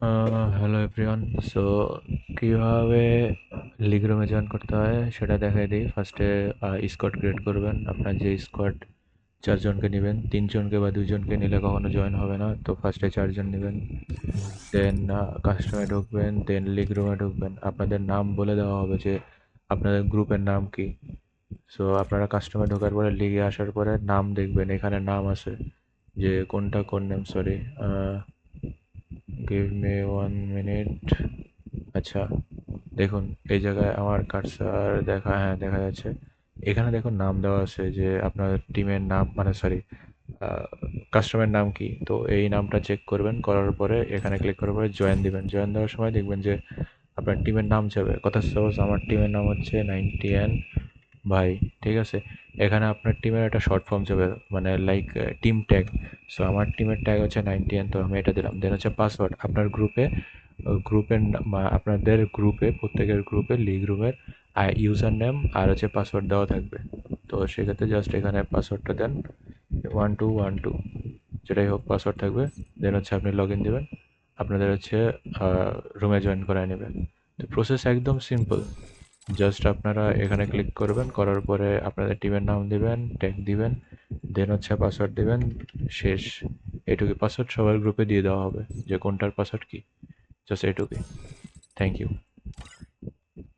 Hello everyone. So কীভাবে league রুমে join করতে হয় সেটা দেখাই দিই। ফার্স্টে স্কোয়াড ক্রিয়েট করবেন। আপনার যে স্কোয়াড 4 জনকে নেবেন, 3 জনকে বা 2 জনকে নিলে কখনো জয়েন হবে না, তো ফার্স্টে 4 জন নেবেন। দেন কাস্টমে ঢুকবেন, দেন লিগ রুমে ঢুকবেন। আপনাদের নাম বলে দেওয়া হবে যে আপনাদের গ্রুপের নাম কি। সো আপনারা কাস্টমে ঢোকার পরে লিগে আসার পরে নাম দেখবেন, এখানে নাম আছে যে কোনটা কোন name. Sorry, give me 1 minute. আচ্ছা, দেখুন এই জায়গায় আমার কার্সার দেখা যাচ্ছে। এখানে দেখুন নাম দেওয়া আছে যে আপনার টিমের নাম, মানে সরি, কাস্টমার নাম কি। তো এই নামটা চেক করবেন, করার পরে এখানে ক্লিক করার পরে জয়েন দিবেন। জয়েন দেওয়ার সময় দেখবেন যে আপনার টিমের নাম যাবে। কথা সাপোজ আমার টিমের নাম হচ্ছে 90n ভাই, ঠিক আছে। এখানে আপনার টিমের একটা শর্ট ফর্ম যাবে, মানে লাইক টিম ট্যাগ। সো আমার টিমের ট্যাগ হচ্ছে 90n, তো আমি এটা দিলাম। দেন হচ্ছে পাসওয়ার্ড। আপনার গ্রুপের আপনাদের গ্রুপে, প্রত্যেকের গ্রুপে লিগ রুমের ইউজার নেম আর হচ্ছে পাসওয়ার্ড দেওয়া থাকবে। তো সেক্ষেত্রে জাস্ট এখানে পাসওয়ার্ডটা দেন, 1212, যেটাই হোক পাসওয়ার্ড থাকবে। দেন হচ্ছে আপনি লগ ইন দেবেন, আপনাদের হচ্ছে রুমে জয়েন করায় নেবেন। তো প্রসেস একদম সিম্পল। জাস্ট আপনারা এখানে ক্লিক করবেন, করার পরে আপনাদের টিমের নাম দিবেন, ট্যাগ দিবেন, দেন হচ্ছে পাসওয়ার্ড দিবেন। শেষ। এটুকুই। পাসওয়ার্ড সবার গ্রুপে দিয়ে দেওয়া হবে যে কোনটার পাসওয়ার্ড কি। জাস্ট এটুকুই। Thank you.